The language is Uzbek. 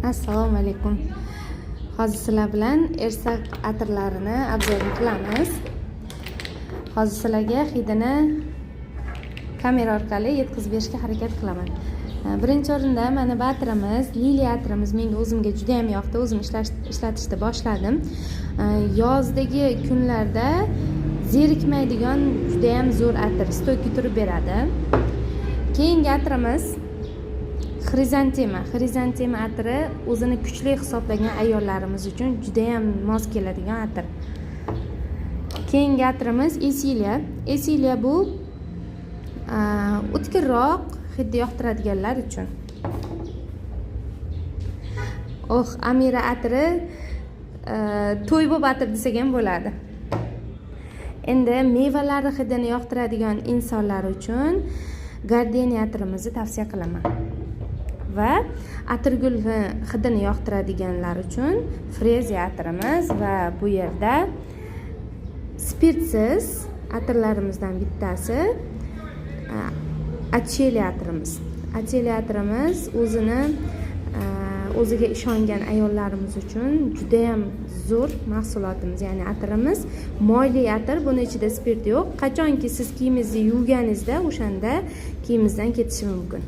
Assalomu alaykum. Hozir sizlar bilan ersak atirlarini obzorini qilamiz. Hozir sizlarga hidini kamera orqali yetkazib berishga harakat qilaman. Birinchi o'rinda mana bu atirimiz, liliya atirimiz menga o'zimga juda ham yoqdi. O'zim ishlatishni boshladim. Yozdagi kunlarda zerikmaydigan juda ham zo'r atir, stoyki turib beradi. Keyingi atirimiz Xrizantema atiri o'zini kuchli hisoblagan ayollarimiz uchun juda ham mos keladigan atir. Keyingi atirimiz Esiliya bu o'tkirroq hidni yoqtiradiganlar uchun. Amira atiri to'ybob atir desak ham bo'ladi. Endi mevalar hidini yoqtiradigan insonlar uchun Gardenia atirimizni tavsiya qilaman. Va atirgul hidini yoqtiradiganlar uchun Freziya atirimiz va bu yerda spirtsiz atirlarimizdan bittasi Acheliya atirimiz. Acheliya atirimiz o'ziga ishongan ayollarimiz uchun juda ham zo'r mahsulotimiz, ya'ni atirimiz moyli atir, buni ichida spirt yo'q. Qachonki siz kiyimingizni yuvganingizda o'shanda kiyimingizdan ketishi mumkin.